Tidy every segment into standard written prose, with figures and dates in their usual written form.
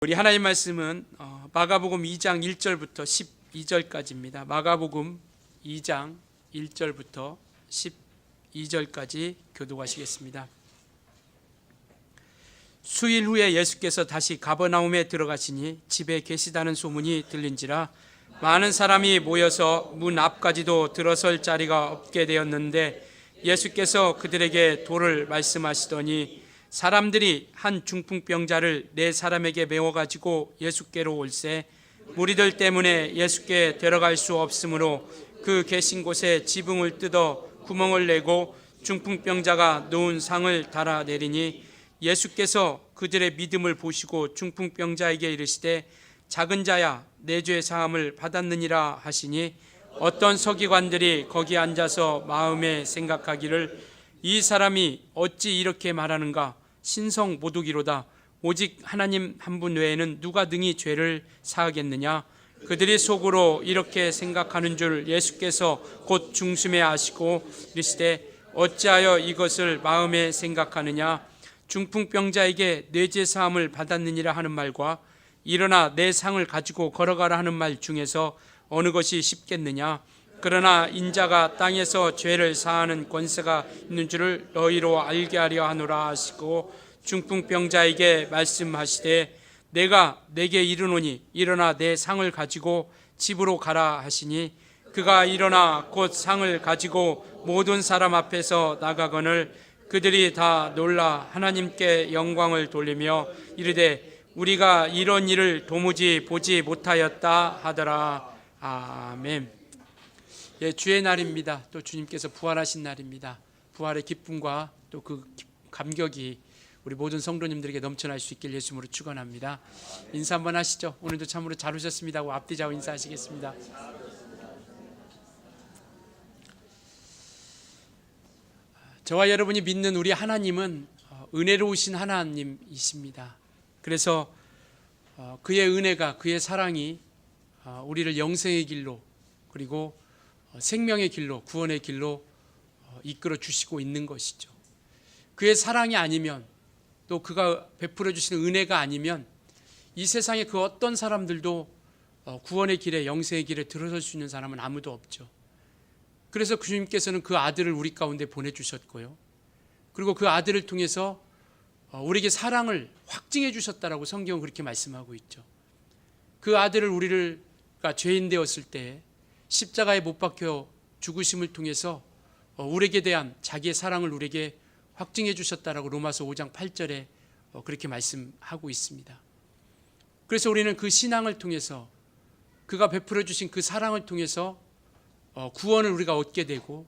우리 하나님 말씀은 마가복음 2장 1절부터 12절까지입니다. 마가복음 2장 1절부터 12절까지 교독하시겠습니다. 수일 후에 예수께서 다시 가버나움에 들어가시니 집에 계시다는 소문이 들린지라 많은 사람이 모여서 문 앞까지도 들어설 자리가 없게 되었는데 예수께서 그들에게 도를 말씀하시더니 사람들이 한 중풍병자를 네 사람에게 메워가지고 예수께로 올세 무리들 때문에 예수께 데려갈 수 없으므로 그 계신 곳에 지붕을 뜯어 구멍을 내고 중풍병자가 놓은 상을 달아내리니 예수께서 그들의 믿음을 보시고 중풍병자에게 이르시되 작은 자야 내 죄 사함을 받았느니라 하시니 어떤 서기관들이 거기 앉아서 마음에 생각하기를 이 사람이 어찌 이렇게 말하는가 신성 모독이로다 오직 하나님 한 분 외에는 누가 능히 죄를 사하겠느냐 그들이 속으로 이렇게 생각하는 줄 예수께서 곧 중심에 아시고 이르시되 어찌하여 이것을 마음에 생각하느냐 중풍병자에게 내 죄 사함을 받았느니라 하는 말과 일어나 내 상을 가지고 걸어가라 하는 말 중에서 어느 것이 쉽겠느냐 그러나 인자가 땅에서 죄를 사하는 권세가 있는 줄을 너희로 알게 하려 하노라 하시고 중풍병자에게 말씀하시되 내가 내게 이르노니 일어나 내 상을 가지고 집으로 가라 하시니 그가 일어나 곧 상을 가지고 모든 사람 앞에서 나가거늘 그들이 다 놀라 하나님께 영광을 돌리며 이르되 우리가 이런 일을 도무지 보지 못하였다 하더라. 아멘. 예, 주의 날입니다. 또 주님께서 부활하신 날입니다. 부활의 기쁨과 또 그 감격이 우리 모든 성도님들에게 넘쳐날 수 있길 예수님으로 축원합니다. 인사 한번 하시죠. 오늘도 참으로 잘 오셨습니다 하고 앞뒤좌우 인사하시겠습니다. 저와 여러분이 믿는 우리 하나님은 은혜로우신 하나님이십니다. 그래서 그의 은혜가 그의 사랑이 우리를 영생의 길로 그리고 생명의 길로 구원의 길로 이끌어 주시고 있는 것이죠. 그의 사랑이 아니면 또 그가 베풀어 주시는 은혜가 아니면 이 세상에 그 어떤 사람들도 구원의 길에 영생의 길에 들어설 수 있는 사람은 아무도 없죠. 그래서 주님께서는 그 아들을 우리 가운데 보내주셨고요. 그리고 그 아들을 통해서 우리에게 사랑을 확증해 주셨다라고 성경은 그렇게 말씀하고 있죠. 그 아들을 우리가 죄인 되었을 때 십자가에 못 박혀 죽으심을 통해서 우리에게 대한 자기의 사랑을 우리에게 확증해 주셨다라고 로마서 5장 8절에 그렇게 말씀하고 있습니다. 그래서 우리는 그 신앙을 통해서 그가 베풀어 주신 그 사랑을 통해서 구원을 우리가 얻게 되고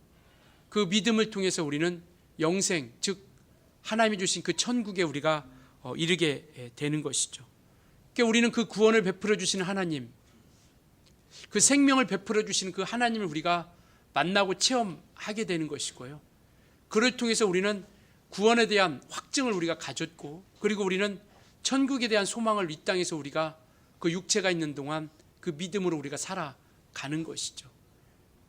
그 믿음을 통해서 우리는 영생 즉 하나님이 주신 그 천국에 우리가 이르게 되는 것이죠. 그러니까 우리는 그 구원을 베풀어 주시는 하나님 그 생명을 베풀어 주시는 그 하나님을 우리가 만나고 체험하게 되는 것이고요. 그를 통해서 우리는 구원에 대한 확증을 우리가 가졌고 그리고 우리는 천국에 대한 소망을 이 땅에서 우리가 그 육체가 있는 동안 그 믿음으로 우리가 살아가는 것이죠.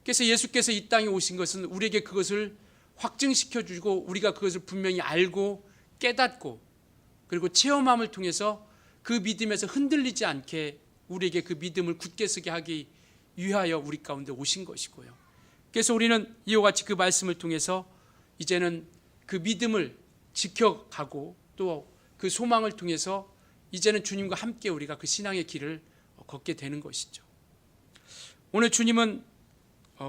그래서 예수께서 이 땅에 오신 것은 우리에게 그것을 확증시켜 주고 우리가 그것을 분명히 알고 깨닫고 그리고 체험함을 통해서 그 믿음에서 흔들리지 않게 우리에게 그 믿음을 굳게 서게 하기 위하여 우리 가운데 오신 것이고요. 그래서 우리는 이와 같이 그 말씀을 통해서 이제는 그 믿음을 지켜가고 또 그 소망을 통해서 이제는 주님과 함께 우리가 그 신앙의 길을 걷게 되는 것이죠. 오늘 주님은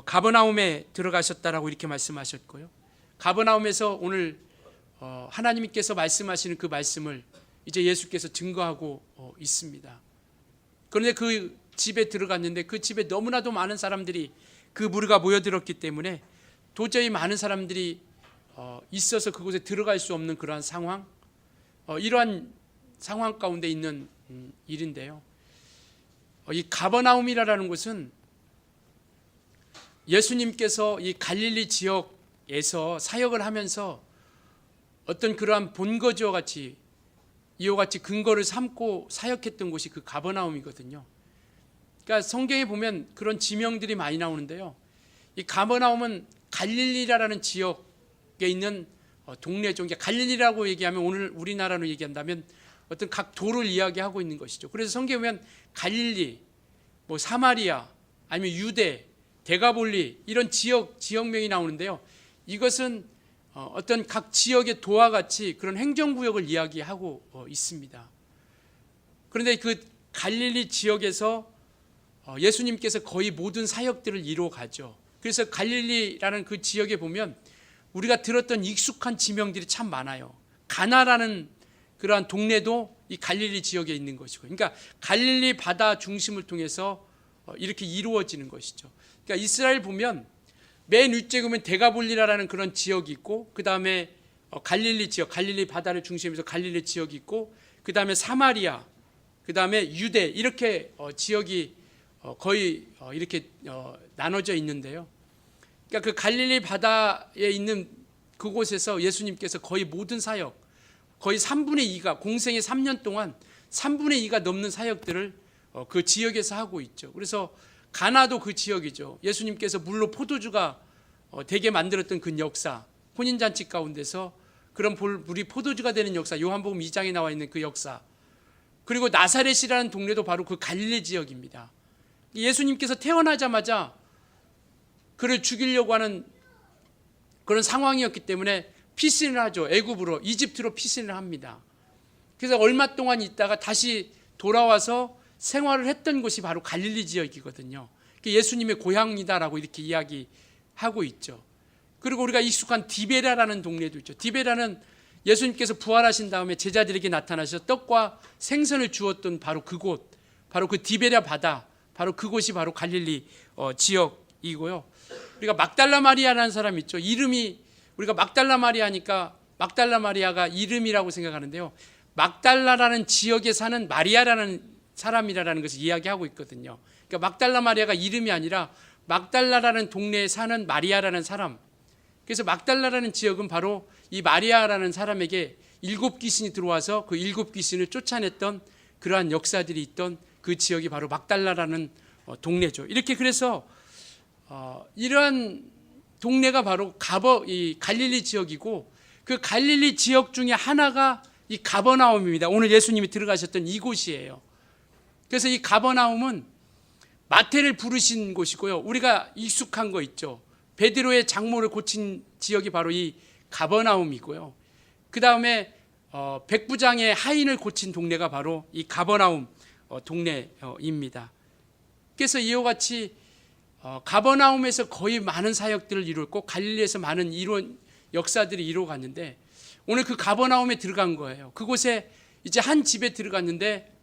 가버나움에 들어가셨다라고 이렇게 말씀하셨고요. 가버나움에서 오늘 하나님께서 말씀하시는 그 말씀을 이제 예수께서 증거하고 있습니다. 그런데 그 집에 들어갔는데 그 집에 너무나도 많은 사람들이 그 무리가 모여들었기 때문에 도저히 많은 사람들이 있어서 그곳에 들어갈 수 없는 그러한 상황, 이러한 상황 가운데 있는 일인데요. 이 가버나움이라는 곳은 예수님께서 이 갈릴리 지역에서 사역을 하면서 어떤 그러한 본거지와 같이 이와 같이 근거를 삼고 사역했던 곳이 그 가버나움이거든요. 그러니까 성경에 보면 그런 지명들이 많이 나오는데요. 이 가버나움은 갈릴리라는 지역에 있는 동네죠. 갈릴리라고 얘기하면 오늘 우리나라로 얘기한다면 어떤 각 도를 이야기하고 있는 것이죠. 그래서 성경에 보면 갈릴리, 뭐 사마리아, 아니면 유대, 데가볼리 이런 지역명이 나오는데요. 이것은 어떤 각 지역의 도와 같이 그런 행정구역을 이야기하고 있습니다. 그런데 그 갈릴리 지역에서 예수님께서 거의 모든 사역들을 이루어 가죠. 그래서 갈릴리라는 그 지역에 보면 우리가 들었던 익숙한 지명들이 참 많아요. 가나라는 그러한 동네도 이 갈릴리 지역에 있는 것이고, 그러니까 갈릴리 바다 중심을 통해서 이렇게 이루어지는 것이죠. 그러니까 이스라엘 보면 맨 위쪽에 보면 데가볼리라는 그런 지역이 있고, 그 다음에 갈릴리 지역, 갈릴리 바다를 중심으로 갈릴리 지역이 있고, 그 다음에 사마리아, 그 다음에 유대, 이렇게 지역이 거의 이렇게 나눠져 있는데요. 그러니까 그 갈릴리 바다에 있는 그곳에서 예수님께서 거의 모든 사역, 거의 3분의 2가 공생의 3년 동안 3분의 2가 넘는 사역들을 그 지역에서 하고 있죠. 그래서 가나도 그 지역이죠. 예수님께서 물로 포도주가 되게 만들었던 그 역사, 혼인잔치 가운데서 그런 물이 포도주가 되는 역사, 요한복음 2장에 나와 있는 그 역사, 그리고 나사렛이라는 동네도 바로 그 갈릴리 지역입니다. 예수님께서 태어나자마자 그를 죽이려고 하는 그런 상황이었기 때문에 피신을 하죠. 애굽으로, 이집트로 피신을 합니다. 그래서 얼마 동안 있다가 다시 돌아와서 생활을 했던 곳이 바로 갈릴리 지역이거든요. 예수님의 고향이다라고 이렇게 이야기하고 있죠. 그리고 우리가 익숙한 디베라라는 동네도 있죠. 디베라는 예수님께서 부활하신 다음에 제자들에게 나타나셔서 떡과 생선을 주었던 바로 그곳, 바로 그 디베라 바다, 바로 그곳이 바로 갈릴리 지역이고요. 우리가 막달라 마리아라는 사람이 있죠. 이름이 우리가 막달라 마리아니까 막달라 마리아가 이름이라고 생각하는데요. 막달라라는 지역에 사는 마리아라는 사람이라는 것을 이야기하고 있거든요. 그러니까 막달라 마리아가 이름이 아니라 막달라라는 동네에 사는 마리아라는 사람. 그래서 막달라라는 지역은 바로 이 마리아라는 사람에게 7 귀신이 들어와서 그 7 귀신을 쫓아냈던 그러한 역사들이 있던 그 지역이 바로 막달라라는 동네죠. 이렇게 그래서 이러한 동네가 바로 이 갈릴리 지역이고, 그 갈릴리 지역 중에 하나가 이 가버나움입니다. 오늘 예수님이 들어가셨던 이곳이에요. 그래서 이 가버나움은 마태를 부르신 곳이고요. 우리가 익숙한 거 있죠. 베드로의 장모를 고친 지역이 바로 이 가버나움이고요. 그 다음에 백부장의 하인을 고친 동네가 바로 이 가버나움 동네입니다. 그래서 이와 같이 가버나움에서 거의 많은 사역들을 이루었고, 갈릴리에서 많은 역사들이 이루어갔는데, 오늘 그 가버나움에 들어간 거예요. 그곳에 이제 한 집에 들어갔는데,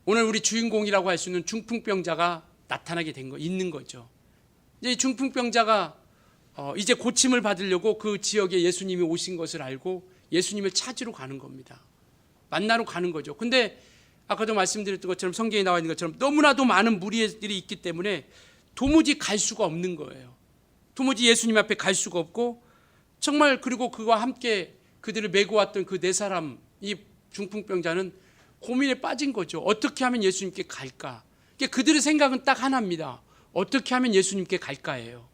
오늘 우리 주인공이라고 할 수 있는 중풍병자가 나타나게 있는 거죠. 이제 이 중풍병자가 이제 고침을 받으려고 그 지역에 예수님이 오신 것을 알고 예수님을 찾으러 가는 겁니다. 만나러 가는 거죠. 근데 아까도 말씀드렸던 것처럼 성경에 나와 있는 것처럼 너무나도 많은 무리들이 있기 때문에 도무지 갈 수가 없는 거예요. 도무지 예수님 앞에 갈 수가 없고, 정말 그리고 그와 함께 그들을 메고 왔던 그 4사람, 이 중풍병자는 고민에 빠진 거죠. 어떻게 하면 예수님께 갈까? 그들의 생각은 딱 하나입니다. 어떻게 하면 예수님께 갈까예요.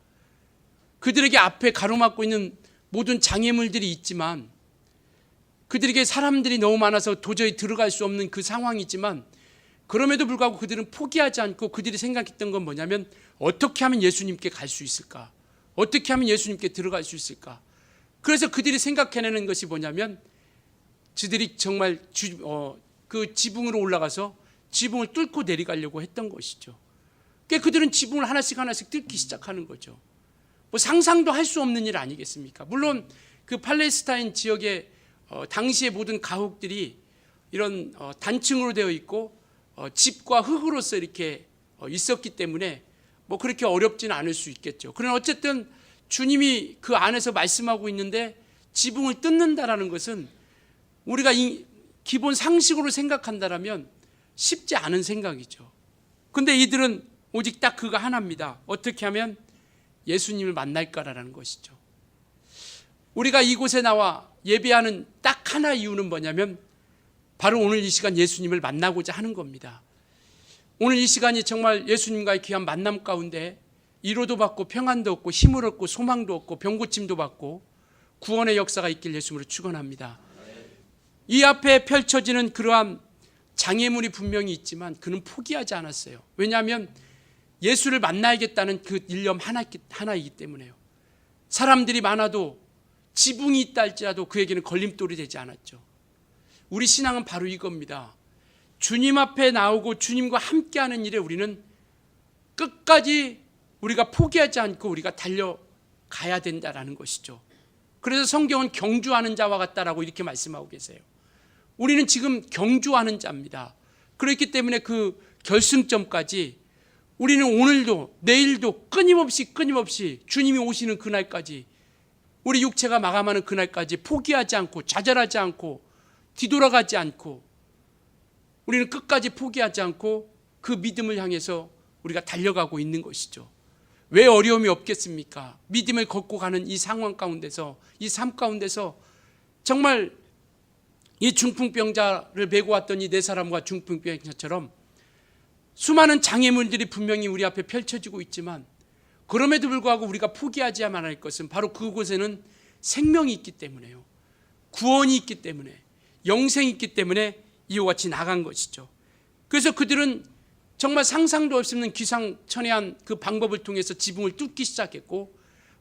그들에게 앞에 가로막고 있는 모든 장애물들이 있지만, 그들에게 사람들이 너무 많아서 도저히 들어갈 수 없는 그 상황이지만, 그럼에도 불구하고 그들은 포기하지 않고 그들이 생각했던 건 뭐냐면, 어떻게 하면 예수님께 갈 수 있을까? 어떻게 하면 예수님께 들어갈 수 있을까? 그래서 그들이 생각해내는 것이 뭐냐면, 그들이 정말 그 지붕으로 올라가서 지붕을 뚫고 내려가려고 했던 것이죠. 그들은 지붕을 하나씩 뚫기 시작하는 거죠. 뭐 상상도 할 수 없는 일 아니겠습니까? 물론 그 팔레스타인 지역의 당시의 모든 가옥들이 이런 단층으로 되어 있고 집과 흙으로서 이렇게 있었기 때문에 뭐 그렇게 어렵지는 않을 수 있겠죠. 그러나 어쨌든 주님이 그 안에서 말씀하고 있는데 지붕을 뜯는다라는 것은 우리가 기본 상식으로 생각한다라면 쉽지 않은 생각이죠. 근데 이들은 오직 딱 그거 하나입니다. 어떻게 하면 예수님을 만날까라는 것이죠. 우리가 이곳에 나와 예배하는 딱 하나 이유는 뭐냐면 바로 오늘 이 시간 예수님을 만나고자 하는 겁니다. 오늘 이 시간이 정말 예수님과의 귀한 만남 가운데 위로도 받고 평안도 얻고 힘을 얻고 소망도 얻고 병고침도 받고 구원의 역사가 있길 예수님으로 축원합니다. 이 앞에 펼쳐지는 그러한 장애물이 분명히 있지만 그는 포기하지 않았어요. 왜냐하면 예수를 만나야겠다는 그 일념 하나이기 때문에요. 사람들이 많아도 지붕이 있다 할지라도 그에게는 걸림돌이 되지 않았죠. 우리 신앙은 바로 이겁니다. 주님 앞에 나오고 주님과 함께하는 일에 우리는 끝까지 우리가 포기하지 않고 우리가 달려가야 된다라는 것이죠. 그래서 성경은 경주하는 자와 같다라고 이렇게 말씀하고 계세요. 우리는 지금 경주하는 자입니다. 그렇기 때문에 그 결승점까지 우리는 오늘도 내일도 끊임없이 주님이 오시는 그날까지, 우리 육체가 마감하는 그날까지 포기하지 않고 좌절하지 않고 뒤돌아가지 않고 우리는 끝까지 포기하지 않고 그 믿음을 향해서 우리가 달려가고 있는 것이죠. 왜 어려움이 없겠습니까? 믿음을 걷고 가는 이 상황 가운데서, 이 삶 가운데서 정말 이 중풍병자를 메고 왔던 이 네 사람과 중풍병자처럼 수많은 장애물들이 분명히 우리 앞에 펼쳐지고 있지만 그럼에도 불구하고 우리가 포기하지야만 할 것은 바로 그곳에는 생명이 있기 때문에요. 구원이 있기 때문에, 영생이 있기 때문에 이와 같이 나간 것이죠. 그래서 그들은 정말 상상도 할 수 없는 기상천외한 그 방법을 통해서 지붕을 뚫기 시작했고,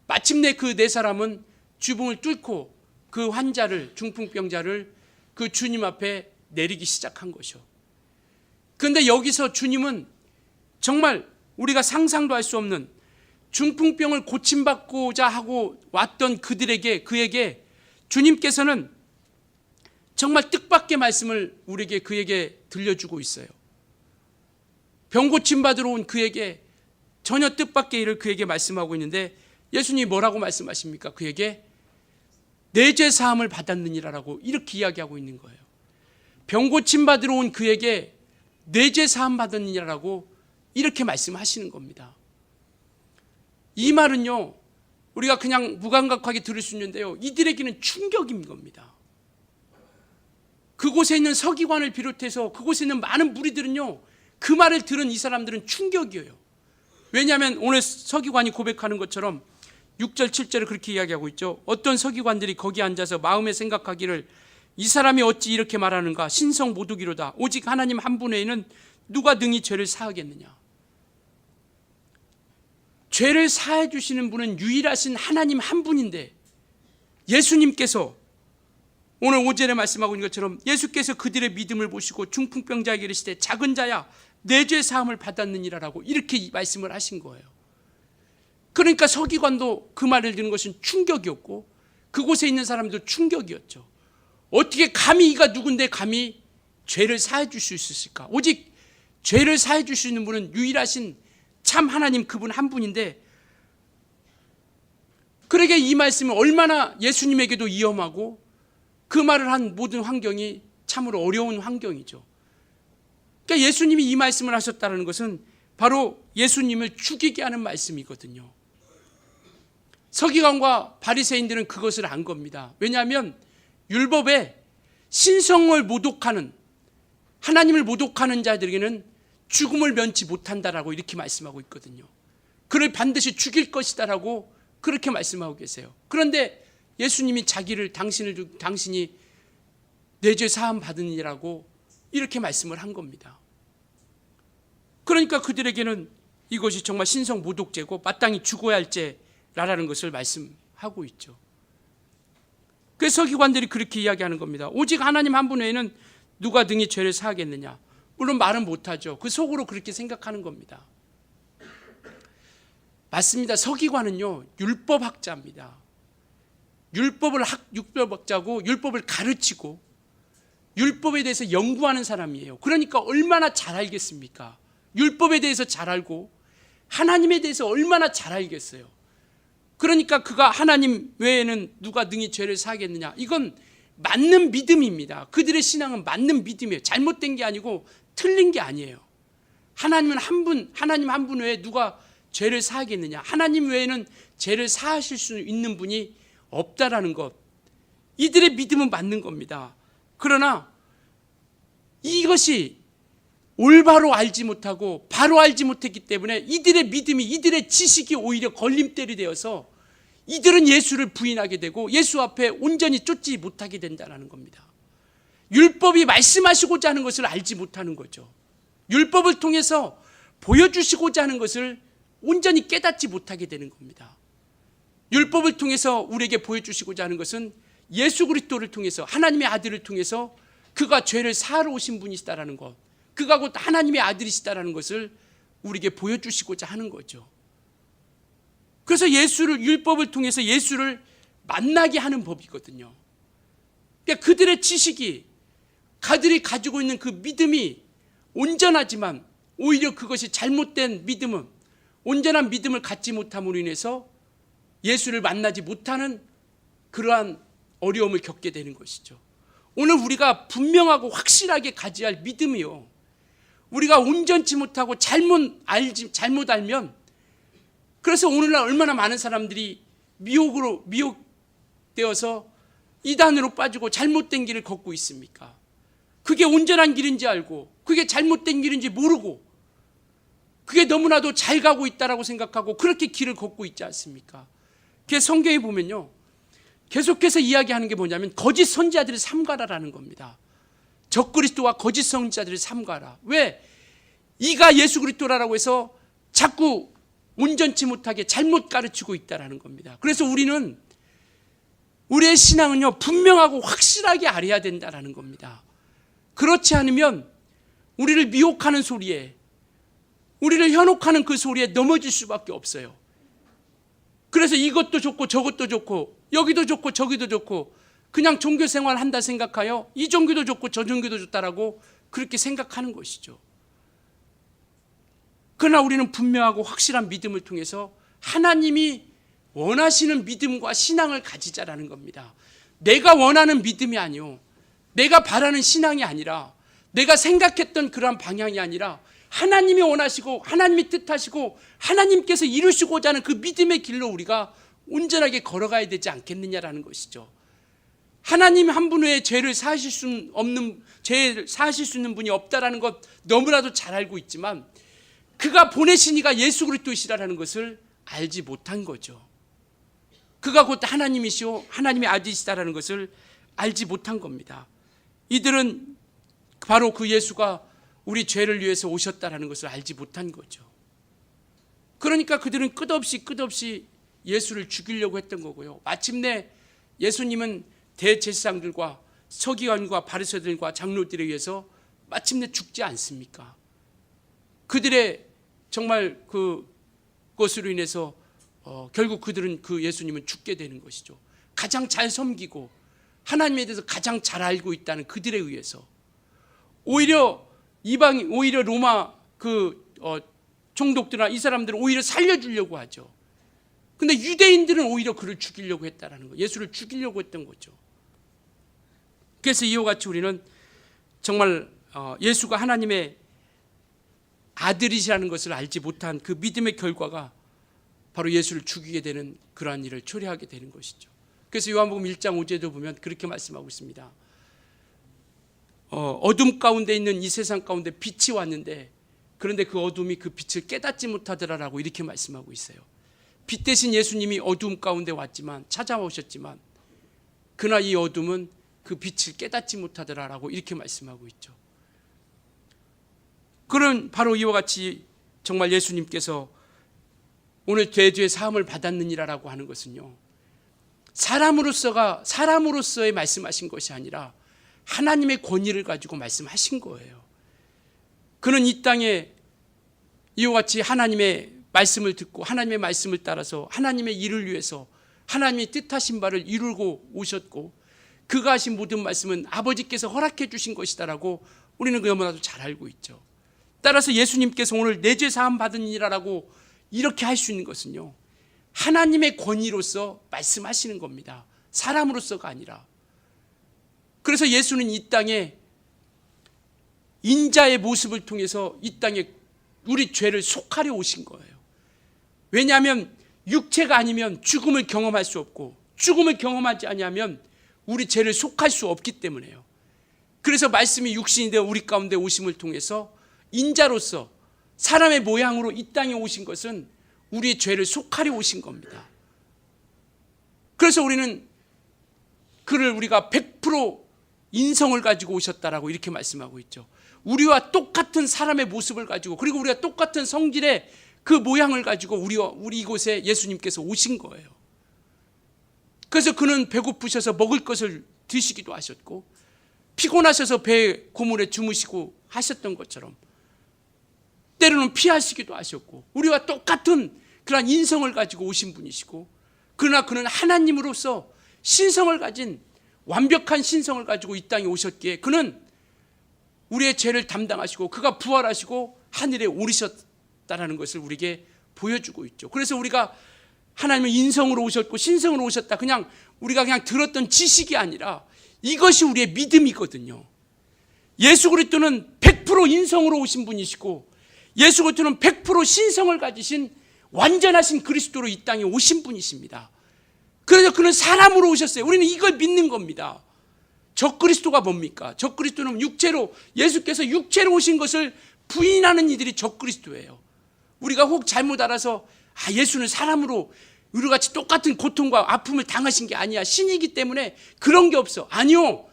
마침내 그 네 사람은 지붕을 뚫고 그 환자를, 중풍병자를 그 주님 앞에 내리기 시작한 것이요. 그런데 여기서 주님은 정말 우리가 상상도 할 수 없는 중풍병을 고침받고자 하고 왔던 그에게 주님께서는 정말 뜻밖의 말씀을 그에게 들려주고 있어요. 병 고침받으러 온 그에게 전혀 뜻밖의 일을 그에게 말씀하고 있는데, 예수님이 뭐라고 말씀하십니까? 그에게 내 죄 사함을 받았느니라라고 이렇게 이야기하고 있는 거예요. 병 고침받으러 온 그에게 내 죄 사함 받았느니라라고 이렇게 말씀하시는 겁니다. 이 말은요, 우리가 그냥 무감각하게 들을 수 있는데요, 이들에게는 충격인 겁니다. 그곳에 있는 서기관을 비롯해서 그곳에 있는 많은 무리들은요, 그 말을 들은 이 사람들은 충격이에요. 왜냐하면 오늘 서기관이 고백하는 것처럼 6절 7절을 그렇게 이야기하고 있죠. 어떤 서기관들이 거기 앉아서 마음에 생각하기를 이 사람이 어찌 이렇게 말하는가? 신성 모독이로다. 오직 하나님 한 분 외에는 누가 능히 죄를 사하겠느냐? 죄를 사해 주시는 분은 유일하신 하나님 한 분인데, 예수님께서 오늘 5절에 말씀하고 있는 것처럼 예수께서 그들의 믿음을 보시고 중풍병자에게 이르시되 작은 자야 내 죄 사함을 받았느니라라고 이렇게 말씀을 하신 거예요. 그러니까 서기관도 그 말을 듣는 것은 충격이었고 그곳에 있는 사람도 충격이었죠. 어떻게 감히 이가 누군데 감히 죄를 사해 줄 수 있을까? 오직 죄를 사해 줄 수 있는 분은 유일하신 참 하나님, 그분 한 분인데, 그러게 이 말씀은 얼마나 예수님에게도 위험하고 그 말을 한 모든 환경이 참으로 어려운 환경이죠. 그러니까 예수님이 이 말씀을 하셨다는 것은 바로 예수님을 죽이게 하는 말씀이거든요. 서기관과 바리새인들은 그것을 안 겁니다. 왜냐하면 율법에 신성을 모독하는, 하나님을 모독하는 자들에게는 죽음을 면치 못한다라고 이렇게 말씀하고 있거든요. 그를 반드시 죽일 것이다라고 그렇게 말씀하고 계세요. 그런데 예수님이 당신이 내 죄 사함 받으니라고 이렇게 말씀을 한 겁니다. 그러니까 그들에게는 이것이 정말 신성 모독죄고 마땅히 죽어야 할 죄라는 것을 말씀하고 있죠. 그래서 서기관들이 그렇게 이야기하는 겁니다. 오직 하나님 한 분 외에는 누가 능히 죄를 사하겠느냐? 물론 말은 못하죠. 그 속으로 그렇게 생각하는 겁니다. 맞습니다. 서기관은요, 율법학자입니다. 율법학자고 율법을 가르치고 율법에 대해서 연구하는 사람이에요. 그러니까 얼마나 잘 알겠습니까? 율법에 대해서 잘 알고 하나님에 대해서 얼마나 잘 알겠어요. 그러니까 그가 하나님 외에는 누가 능히 죄를 사하겠느냐? 이건 맞는 믿음입니다. 그들의 신앙은 맞는 믿음이에요. 잘못된 게 아니고 틀린 게 아니에요. 하나님 한 분 외에 누가 죄를 사하겠느냐? 하나님 외에는 죄를 사하실 수 있는 분이 없다라는 것. 이들의 믿음은 맞는 겁니다. 그러나 이것이 올바로 알지 못하고 바로 알지 못했기 때문에 이들의 믿음이, 이들의 지식이 오히려 걸림돌이 되어서 이들은 예수를 부인하게 되고 예수 앞에 온전히 쫓지 못하게 된다는 겁니다. 율법이 말씀하시고자 하는 것을 알지 못하는 거죠. 율법을 통해서 보여주시고자 하는 것을 온전히 깨닫지 못하게 되는 겁니다. 율법을 통해서 우리에게 보여주시고자 하는 것은 예수 그리스도를 통해서, 하나님의 아들을 통해서 그가 죄를 사하러 오신 분이시다라는 것, 그가 곧 하나님의 아들이시다라는 것을 우리에게 보여주시고자 하는 거죠. 그래서 율법을 통해서 예수를 만나게 하는 법이거든요. 그러니까 그들의 지식이, 그들이 가지고 있는 그 믿음이 온전하지만 오히려 그것이 잘못된 믿음은, 온전한 믿음을 갖지 못함으로 인해서 예수를 만나지 못하는 그러한 어려움을 겪게 되는 것이죠. 오늘 우리가 분명하고 확실하게 가져야 할 믿음이요, 우리가 온전치 못하고 잘못 알면, 그래서 오늘날 얼마나 많은 사람들이 미혹되어서 이단으로 빠지고 잘못된 길을 걷고 있습니까? 그게 온전한 길인지 알고 그게 잘못된 길인지 모르고 그게 너무나도 잘 가고 있다라고 생각하고 그렇게 길을 걷고 있지 않습니까? 그래서 성경에 보면요, 계속해서 이야기하는 게 뭐냐면 거짓 선지자들을 삼가라라는 겁니다. 적그리스도와 거짓 선지자들을 삼가라. 왜? 이가 예수 그리스도라고 해서 자꾸 온전치 못하게 잘못 가르치고 있다라는 겁니다. 그래서 우리는 우리의 신앙은요, 분명하고 확실하게 알아야 된다라는 겁니다. 그렇지 않으면 우리를 미혹하는 소리에, 우리를 현혹하는 그 소리에 넘어질 수밖에 없어요. 그래서 이것도 좋고 저것도 좋고 여기도 좋고 저기도 좋고 그냥 종교 생활 한다 생각하여 이 종교도 좋고 저 종교도 좋다라고 그렇게 생각하는 것이죠. 그러나 우리는 분명하고 확실한 믿음을 통해서 하나님이 원하시는 믿음과 신앙을 가지자라는 겁니다. 내가 원하는 믿음이 아니요, 내가 바라는 신앙이 아니라, 내가 생각했던 그러한 방향이 아니라 하나님이 원하시고 하나님이 뜻하시고 하나님께서 이루시고자 하는 그 믿음의 길로 우리가 온전하게 걸어가야 되지 않겠느냐라는 것이죠. 하나님 한 분 외에 죄를 사하실 수 있는 분이 없다라는 것 너무나도 잘 알고 있지만 그가 보내신 이가 예수 그리스도이시라는 것을 알지 못한 거죠. 그가 곧 하나님이시오 하나님의 아들이시다라는 것을 알지 못한 겁니다. 이들은 바로 그 예수가 우리 죄를 위해서 오셨다라는 것을 알지 못한 거죠. 그러니까 그들은 끝없이 예수를 죽이려고 했던 거고요. 마침내 예수님은 대제사장들과 서기관과 바리새인들과 장로들에 의해서 마침내 죽지 않습니까? 그들의 정말 그것으로 인해서 결국 그들은 그 예수님은 죽게 되는 것이죠. 가장 잘 섬기고 하나님에 대해서 가장 잘 알고 있다는 그들에 의해서 오히려 로마 총독들이나 이 사람들은 오히려 살려주려고 하죠. 근데 유대인들은 오히려 그를 죽이려고 했다라는 거, 예수를 죽이려고 했던 거죠. 그래서 이와 같이 우리는 정말 예수가 하나님의 아들이시라는 것을 알지 못한 그 믿음의 결과가 바로 예수를 죽이게 되는 그러한 일을 초래하게 되는 것이죠. 그래서 요한복음 1장 5절에도 보면 그렇게 말씀하고 있습니다. 어둠 가운데 있는 이 세상 가운데 빛이 왔는데 그런데 그 어둠이 그 빛을 깨닫지 못하더라라고 이렇게 말씀하고 있어요. 빛 대신 예수님이 어둠 가운데 찾아오셨지만 그러나 이 어둠은 그 빛을 깨닫지 못하더라라고 이렇게 말씀하고 있죠. 그런 바로 이와 같이 정말 예수님께서 오늘 죄의 사함을 받았느니라라고 하는 것은요, 사람으로서의 말씀하신 것이 아니라 하나님의 권위를 가지고 말씀하신 거예요. 그는 이 땅에 이와 같이 하나님의 말씀을 듣고 하나님의 말씀을 따라서 하나님의 일을 위해서 하나님이 뜻하신 바를 이루고 오셨고 그가 하신 모든 말씀은 아버지께서 허락해 주신 것이다라고 우리는 너무나도 잘 알고 있죠. 따라서 예수님께서 오늘 내 죄 사함 받으니라라고 이렇게 할 수 있는 것은요, 하나님의 권위로서 말씀하시는 겁니다. 사람으로서가 아니라. 그래서 예수는 이 땅에 인자의 모습을 통해서 이 땅에 우리 죄를 속하려 오신 거예요. 왜냐하면 육체가 아니면 죽음을 경험할 수 없고 죽음을 경험하지 아니하면 우리 죄를 속할 수 없기 때문에요. 그래서 말씀이 육신이 되어 우리 가운데 오심을 통해서 인자로서 사람의 모양으로 이 땅에 오신 것은 우리의 죄를 속하려 오신 겁니다. 그래서 우리는 그를 우리가 100% 인성을 가지고 오셨다라고 이렇게 말씀하고 있죠. 우리와 똑같은 사람의 모습을 가지고, 그리고 우리가 똑같은 성질의 그 모양을 가지고 우리 이곳에 예수님께서 오신 거예요. 그래서 그는 배고프셔서 먹을 것을 드시기도 하셨고, 피곤하셔서 배 고물에 주무시고 하셨던 것처럼 때로는 피하시기도 하셨고, 우리와 똑같은 그러한 인성을 가지고 오신 분이시고, 그러나 그는 하나님으로서 신성을 가진, 완벽한 신성을 가지고 이 땅에 오셨기에 그는 우리의 죄를 담당하시고 그가 부활하시고 하늘에 오르셨다라는 것을 우리에게 보여주고 있죠. 그래서 우리가 하나님은 인성으로 오셨고 신성으로 오셨다, 그냥 우리가 그냥 들었던 지식이 아니라 이것이 우리의 믿음이거든요. 예수 그리스도는 100% 인성으로 오신 분이시고, 예수 그리스도는 100% 신성을 가지신 완전하신 그리스도로 이 땅에 오신 분이십니다. 그래서 그는 사람으로 오셨어요. 우리는 이걸 믿는 겁니다. 적그리스도가 뭡니까? 적그리스도는 육체로, 예수께서 육체로 오신 것을 부인하는 이들이 적그리스도예요. 우리가 혹 잘못 알아서 예수는 사람으로 우리같이 똑같은 고통과 아픔을 당하신 게 아니야, 신이기 때문에 그런 게 없어. 아니요,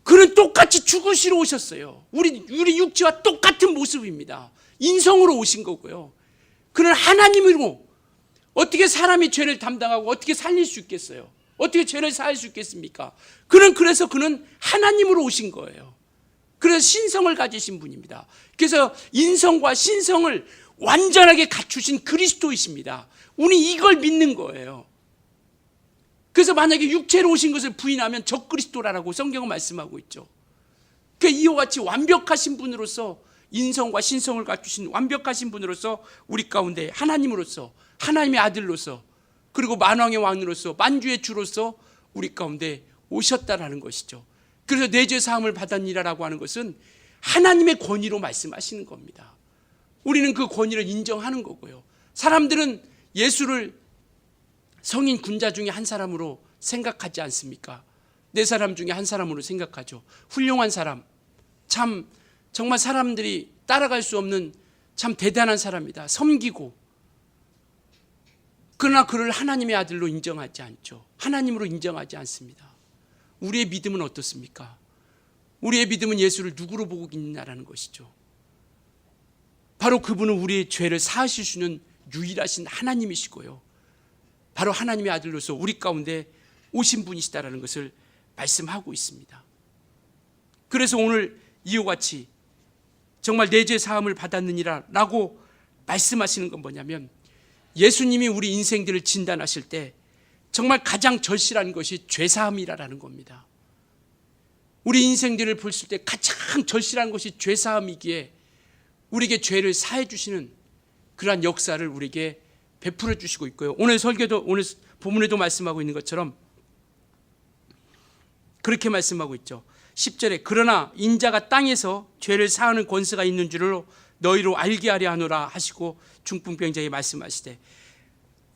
그는 똑같이 죽으시러 오셨어요. 우리 육체와 똑같은 모습입니다. 인성으로 오신 거고요. 그는 하나님으로, 어떻게 사람이 죄를 담당하고 어떻게 살릴 수 있겠어요? 어떻게 죄를 사할 수 있겠습니까? 그래서 그는 하나님으로 오신 거예요. 그래서 신성을 가지신 분입니다. 그래서 인성과 신성을 완전하게 갖추신 그리스도이십니다. 우리 이걸 믿는 거예요. 그래서 만약에 육체로 오신 것을 부인하면 적그리스도라고 성경은 말씀하고 있죠. 이와 같이 완벽하신 분으로서, 인성과 신성을 갖추신 완벽하신 분으로서 우리 가운데 하나님으로서, 하나님의 아들로서, 그리고 만왕의 왕으로서, 만주의 주로서 우리 가운데 오셨다라는 것이죠. 그래서 내 죄 사함을 받았니라라고 하는 것은 하나님의 권위로 말씀하시는 겁니다. 우리는 그 권위를 인정하는 거고요. 사람들은 예수를 성인 군자 중에 한 사람으로 생각하지 않습니까? 네 사람 중에 한 사람으로 생각하죠. 훌륭한 사람, 참 정말 사람들이 따라갈 수 없는 참 대단한 사람이다, 섬기고. 그러나 그를 하나님의 아들로 인정하지 않죠. 하나님으로 인정하지 않습니다. 우리의 믿음은 어떻습니까? 우리의 믿음은 예수를 누구로 보고 있느냐라는 것이죠. 바로 그분은 우리의 죄를 사하실 수 있는 유일하신 하나님이시고요, 바로 하나님의 아들로서 우리 가운데 오신 분이시다라는 것을 말씀하고 있습니다. 그래서 오늘 이와 같이 정말 내 죄 사함을 받았느니라 라고 말씀하시는 건 뭐냐면, 예수님이 우리 인생들을 진단하실 때 정말 가장 절실한 것이 죄 사함이라는 겁니다. 우리 인생들을 볼 때 가장 절실한 것이 죄 사함이기에 우리에게 죄를 사해 주시는 그러한 역사를 우리에게 베풀어 주시고 있고요. 오늘 본문에도 말씀하고 있는 것처럼 그렇게 말씀하고 있죠. 10절에 그러나 인자가 땅에서 죄를 사하는 권세가 있는 줄로 너희로 알게 하려 하노라 하시고 중풍병자에게 말씀하시되,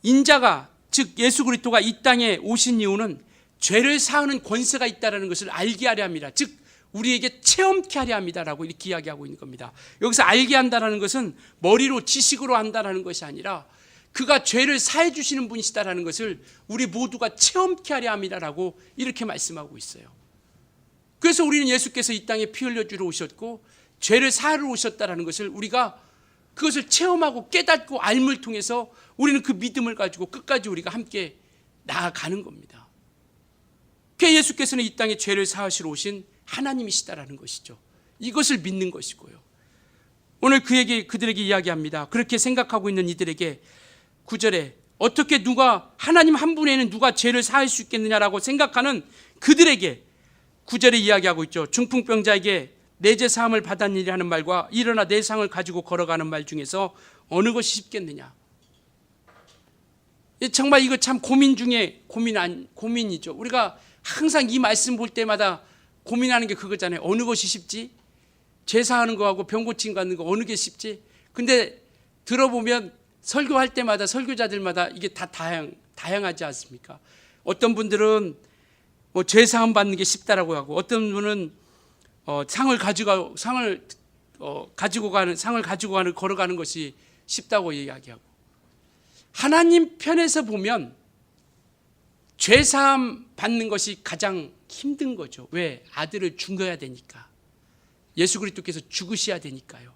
인자가 즉 예수 그리스도가 이 땅에 오신 이유는 죄를 사하는 권세가 있다는 것을 알게 하려 합니다. 즉 우리에게 체험케 하려 합니다라고 이렇게 이야기하고 있는 겁니다. 여기서 알게 한다는 것은 머리로 지식으로 한다는 것이 아니라 그가 죄를 사해 주시는 분이시다라는 것을 우리 모두가 체험케 하려 합니다라고 이렇게 말씀하고 있어요. 그래서 우리는 예수께서 이 땅에 피 흘려 주러 오셨고 죄를 사하러 오셨다라는 것을 우리가 그것을 체험하고 깨닫고 알물 통해서 우리는 그 믿음을 가지고 끝까지 우리가 함께 나아가는 겁니다. 그 예수께서는 이 땅에 죄를 사하시러 오신 하나님이시다라는 것이죠. 이것을 믿는 것이고요. 오늘 그들에게 이야기합니다. 그렇게 생각하고 있는 이들에게 9절에 어떻게 하나님 한 분에는 누가 죄를 사할 수 있겠느냐라고 생각하는 그들에게 9절에 이야기하고 있죠. 중풍병자에게 내 죄 사함을 받았느니 하는 말과 일어나 내 상을 가지고 걸어가는 말 중에서 어느 것이 쉽겠느냐. 정말 이거 참 고민 중에 고민이죠. 우리가 항상 이 말씀 볼 때마다 고민하는 게 그거잖아요. 어느 것이 쉽지? 죄 사하는 거하고 병 고침 갖는 거 어느 게 쉽지? 근데 들어보면 설교할 때마다 설교자들마다 이게 다 다양하지 않습니까? 어떤 분들은 죄 사함 받는 게 쉽다라고 하고, 어떤 분은 상을 가지고 걸어가는 것이 쉽다고 이야기하고. 하나님 편에서 보면 죄사함 받는 것이 가장 힘든 거죠. 왜? 아들을 죽여야 되니까. 예수 그리스도께서 죽으셔야 되니까요.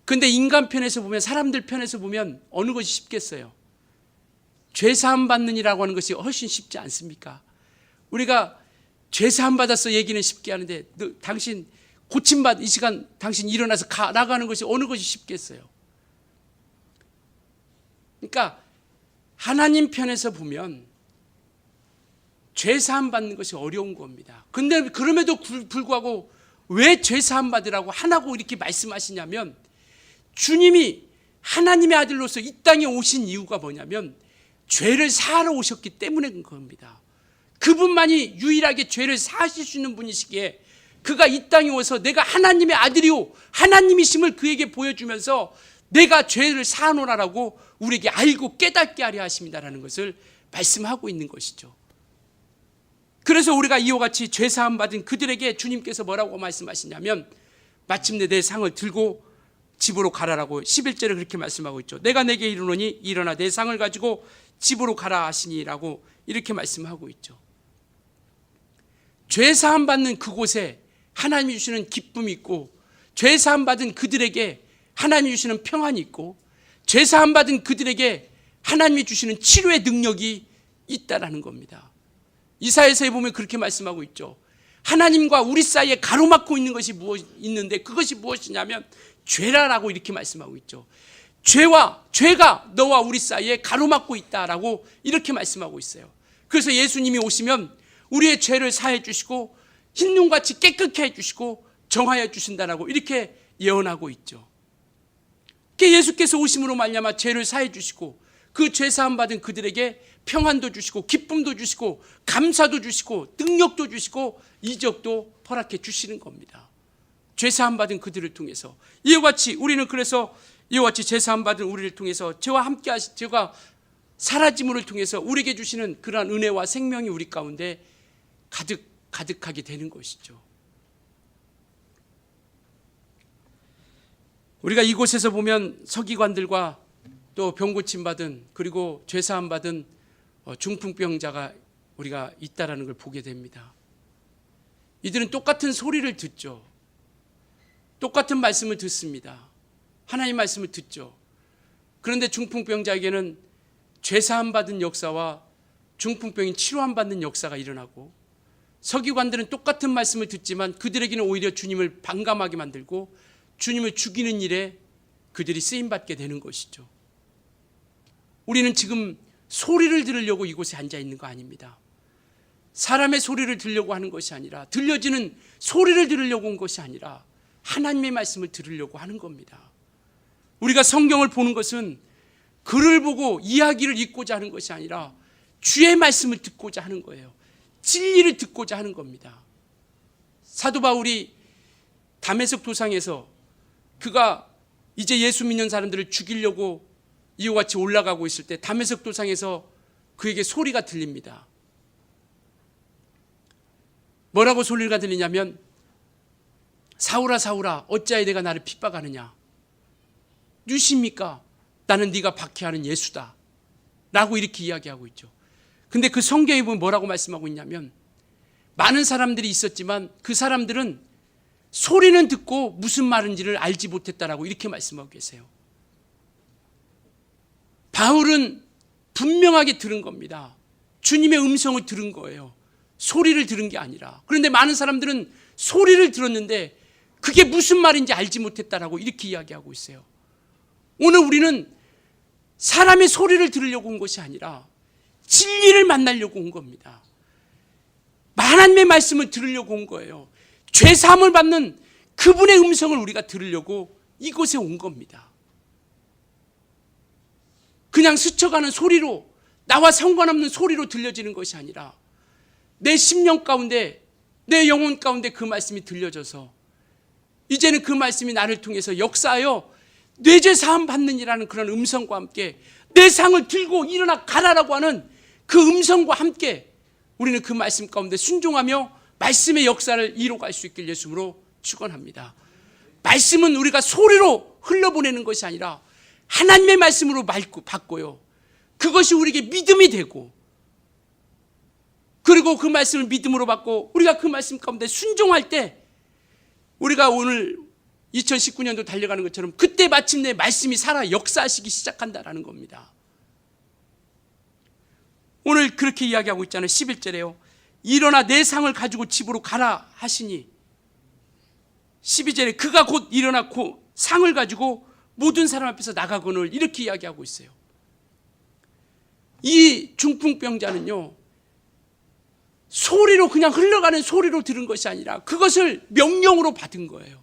근데 인간 편에서 보면, 사람들 편에서 보면 어느 것이 쉽겠어요? 죄사함 받는 이라고 하는 것이 훨씬 쉽지 않습니까? 우리가 죄사함 받았어 얘기는 쉽게 하는데, 당신 고침받 이 시간 당신 일어나서 나가는 것이 어느 것이 쉽겠어요? 그러니까 하나님 편에서 보면 죄사함 받는 것이 어려운 겁니다. 근데 그럼에도 불구하고 왜 죄사함 받으라고 하나고 이렇게 말씀하시냐면, 주님이 하나님의 아들로서 이 땅에 오신 이유가 뭐냐면 죄를 사하러 오셨기 때문인 겁니다. 그분만이 유일하게 죄를 사하실 수 있는 분이시기에 그가 이 땅에 오서 내가 하나님의 아들이요 하나님이심을 그에게 보여주면서 내가 죄를 사하노라라고 우리에게 알고 깨닫게 하려 하십니다라는 것을 말씀하고 있는 것이죠. 그래서 우리가 이와 같이 죄사함 받은 그들에게 주님께서 뭐라고 말씀하시냐면, 마침내 내 상을 들고 집으로 가라라고 11절에 그렇게 말씀하고 있죠. 내가 내게 이르노니 일어나 내 상을 가지고 집으로 가라 하시니라고 이렇게 말씀하고 있죠. 죄사함 받는 그곳에 하나님이 주시는 기쁨이 있고, 죄사함 받은 그들에게 하나님이 주시는 평안이 있고, 죄사함 받은 그들에게 하나님이 주시는 치료의 능력이 있다라는 겁니다. 이사야서에 보면 그렇게 말씀하고 있죠. 하나님과 우리 사이에 가로막고 있는 것이 있는데 그것이 무엇이냐면 죄라라고 이렇게 말씀하고 있죠. 죄가 너와 우리 사이에 가로막고 있다라고 이렇게 말씀하고 있어요. 그래서 예수님이 오시면 우리의 죄를 사해 주시고 흰눈같이 깨끗게 해주시고 정하여 주신다라고 이렇게 예언하고 있죠. 예수께서 오심으로 말미암아 죄를 사해 주시고 그 죄사함 받은 그들에게 평안도 주시고 기쁨도 주시고 감사도 주시고 능력도 주시고 이적도 허락해 주시는 겁니다. 죄사함 받은 그들을 통해서 이와 같이 우리는 그래서 이와 같이 죄사함 받은 우리를 통해서 죄와 함께 죄가 사라짐을 통해서 우리에게 주시는 그러한 은혜와 생명이 우리 가운데 가득하게 되는 것이죠. 우리가 이곳에서 보면 서기관들과 또 병고침 받은 그리고 죄사함 받은 중풍병자가 우리가 있다라는 걸 보게 됩니다. 이들은 똑같은 소리를 듣죠. 똑같은 말씀을 듣습니다. 하나님 말씀을 듣죠. 그런데 중풍병자에게는 죄사함 받은 역사와 중풍병인 치료함 받는 역사가 일어나고, 서기관들은 똑같은 말씀을 듣지만 그들에게는 오히려 주님을 반감하게 만들고 주님을 죽이는 일에 그들이 쓰임받게 되는 것이죠. 우리는 지금 소리를 들으려고 이곳에 앉아 있는 거 아닙니다. 사람의 소리를 들으려고 하는 것이 아니라, 들려지는 소리를 들으려고 온 것이 아니라 하나님의 말씀을 들으려고 하는 겁니다. 우리가 성경을 보는 것은 글을 보고 이야기를 읽고자 하는 것이 아니라 주의 말씀을 듣고자 하는 거예요. 진리를 듣고자 하는 겁니다. 사도 바울이 다메섹 도상에서 그가 이제 예수 믿는 사람들을 죽이려고 이와 같이 올라가고 있을 때 다메섹 도상에서 그에게 소리가 들립니다. 뭐라고 소리가 들리냐면, 사울아 사울아 어찌하여 내가 나를 핍박하느냐, 누구십니까? 나는 네가 박해하는 예수다 라고 이렇게 이야기하고 있죠. 근데 그 성경에 보면 뭐라고 말씀하고 있냐면, 많은 사람들이 있었지만 그 사람들은 소리는 듣고 무슨 말인지를 알지 못했다라고 이렇게 말씀하고 계세요. 바울은 분명하게 들은 겁니다. 주님의 음성을 들은 거예요. 소리를 들은 게 아니라. 그런데 많은 사람들은 소리를 들었는데 그게 무슨 말인지 알지 못했다라고 이렇게 이야기하고 있어요. 오늘 우리는 사람의 소리를 들으려고 온 것이 아니라 진리를 만나려고 온 겁니다. 하나님의 말씀을 들으려고 온 거예요. 죄사함을 받는 그분의 음성을 우리가 들으려고 이곳에 온 겁니다. 그냥 스쳐가는 소리로, 나와 상관없는 소리로 들려지는 것이 아니라 내 심령 가운데, 내 영혼 가운데 그 말씀이 들려져서 이제는 그 말씀이 나를 통해서 역사하여 뇌죄 사함 받는이라는 그런 음성과 함께 내 상을 들고 일어나 가라라고 하는 그 음성과 함께 우리는 그 말씀 가운데 순종하며 말씀의 역사를 이뤄갈 수 있길 예수로 축원합니다. 말씀은 우리가 소리로 흘러보내는 것이 아니라 하나님의 말씀으로 받고요, 그것이 우리에게 믿음이 되고, 그리고 그 말씀을 믿음으로 받고 우리가 그 말씀 가운데 순종할 때 우리가 오늘 2019년도 달려가는 것처럼 그때 마침내 말씀이 살아 역사하시기 시작한다라는 겁니다. 오늘 그렇게 이야기하고 있잖아요. 11절에요. 일어나 내 상을 가지고 집으로 가라 하시니, 12절에 그가 곧 일어나고 상을 가지고 모든 사람 앞에서 나가거늘, 이렇게 이야기하고 있어요. 이 중풍병자는요, 소리로, 그냥 흘러가는 소리로 들은 것이 아니라 그것을 명령으로 받은 거예요.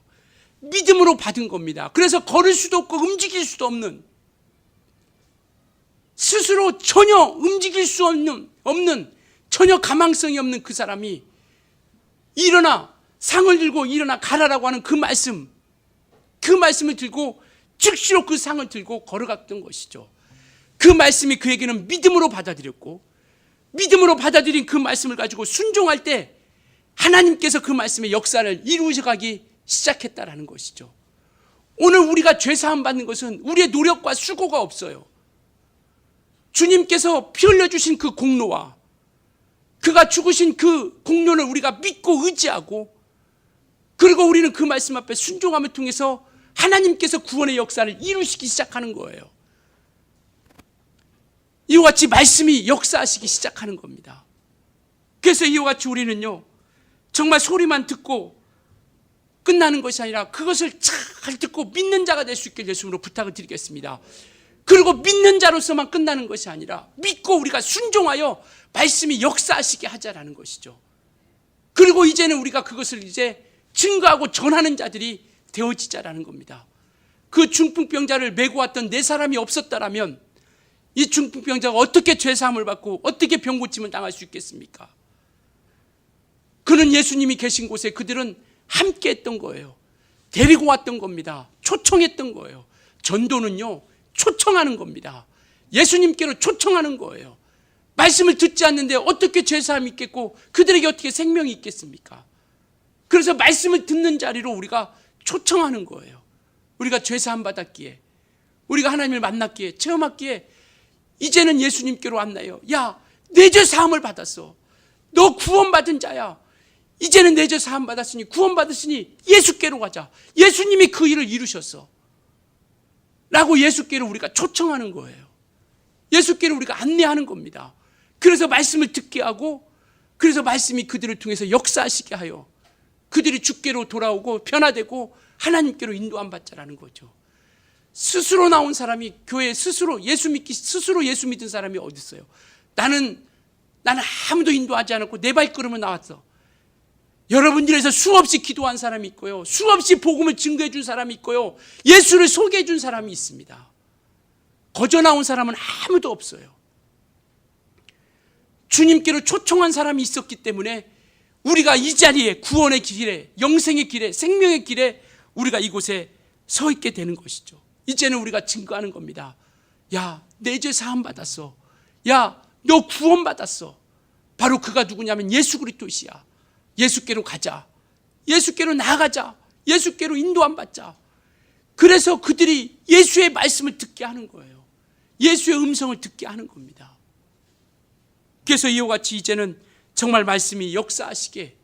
믿음으로 받은 겁니다. 그래서 걸을 수도 없고 움직일 수도 없는, 스스로 전혀 움직일 수 없는 전혀 가망성이 없는 그 사람이 일어나, 상을 들고 일어나 가라라고 하는 그 말씀을 들고 즉시로 그 상을 들고 걸어갔던 것이죠. 그 말씀이 그에게는 믿음으로 받아들였고, 믿음으로 받아들인 그 말씀을 가지고 순종할 때 하나님께서 그 말씀의 역사를 이루셔가기 시작했다라는 것이죠. 오늘 우리가 죄사함 받는 것은 우리의 노력과 수고가 없어요. 주님께서 피 흘려주신 그 공로와 그가 죽으신 그 공로를 우리가 믿고 의지하고, 그리고 우리는 그 말씀 앞에 순종함을 통해서 하나님께서 구원의 역사를 이루시기 시작하는 거예요. 이와 같이 말씀이 역사하시기 시작하는 겁니다. 그래서 이와 같이 우리는요, 정말 소리만 듣고 끝나는 것이 아니라 그것을 잘 듣고 믿는 자가 될 수 있게 예수님으로 부탁을 드리겠습니다. 그리고 믿는 자로서만 끝나는 것이 아니라 믿고 우리가 순종하여 말씀이 역사하시게 하자라는 것이죠. 그리고 이제는 우리가 그것을 이제 증거하고 전하는 자들이 되어지자라는 겁니다. 그 중풍병자를 메고 왔던 네 사람이 없었다라면 이 중풍병자가 어떻게 죄사함을 받고 어떻게 병고침을 당할 수 있겠습니까? 그는 예수님이 계신 곳에 그들은 함께 했던 거예요. 데리고 왔던 겁니다. 초청했던 거예요. 전도는요, 초청하는 겁니다. 예수님께로 초청하는 거예요. 말씀을 듣지 않는데 어떻게 죄사함이 있겠고 그들에게 어떻게 생명이 있겠습니까? 그래서 말씀을 듣는 자리로 우리가 초청하는 거예요. 우리가 죄사함 받았기에, 우리가 하나님을 만났기에, 체험했기에 이제는 예수님께로 왔나요? 야, 내 죄 사함을 받았어. 너 구원받은 자야. 이제는 내 죄 사함 받았으니, 구원받았으니 예수께로 가자. 예수님이 그 일을 이루셨어 라고 예수께로 우리가 초청하는 거예요. 예수께로 우리가 안내하는 겁니다. 그래서 말씀을 듣게 하고, 그래서 말씀이 그들을 통해서 역사하시게 하여 그들이 주께로 돌아오고 변화되고 하나님께로 인도함 받자라는 거죠. 스스로 나온 사람이, 교회에 스스로 예수 믿은 사람이 어디 있어요? 나는 아무도 인도하지 않았고 내 발걸음을 나왔어. 여러분들에서 수없이 기도한 사람이 있고요, 수없이 복음을 증거해 준 사람이 있고요, 예수를 소개해 준 사람이 있습니다. 거저 나온 사람은 아무도 없어요. 주님께로 초청한 사람이 있었기 때문에 우리가 이 자리에, 구원의 길에, 영생의 길에, 생명의 길에 우리가 이곳에 서 있게 되는 것이죠. 이제는 우리가 증거하는 겁니다. 야, 내 죄 사함 받았어. 야, 너 구원 받았어. 바로 그가 누구냐면 예수 그리스도시야. 예수께로 가자. 예수께로 나아가자. 예수께로 인도함 받자. 그래서 그들이 예수의 말씀을 듣게 하는 거예요. 예수의 음성을 듣게 하는 겁니다. 그래서 이와 같이 이제는 정말 말씀이 역사하시게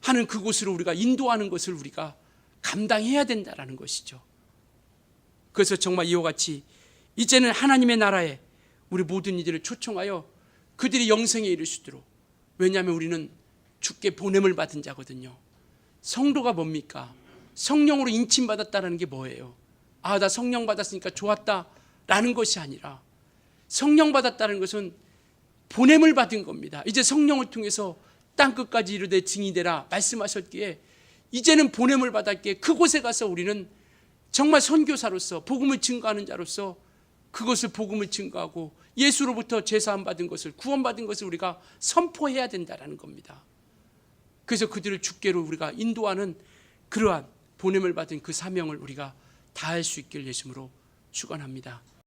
하는 그곳으로 우리가 인도하는 것을 우리가 감당해야 된다는 것이죠. 그래서 정말 이와 같이 이제는 하나님의 나라에 우리 모든 이들을 초청하여 그들이 영생에 이를 수 있도록, 왜냐하면 우리는 주께 보냄을 받은 자거든요. 성도가 뭡니까? 성령으로 인침받았다는 게 뭐예요? 아, 나 성령 받았으니까 좋았다라는 것이 아니라, 성령 받았다는 것은 보냄을 받은 겁니다. 이제 성령을 통해서 땅끝까지 이르되 증인이 되라 말씀하셨기에 이제는 보냄을 받았기에 그곳에 가서 우리는 정말 선교사로서, 복음을 증거하는 자로서 그것을 복음을 증거하고 예수로부터 제사함 받은 것을, 구원받은 것을 우리가 선포해야 된다는 겁니다. 그래서 그들을 주께로 우리가 인도하는 그러한 보냄을 받은 그 사명을 우리가 다할 수 있길 예수님으로 축원합니다.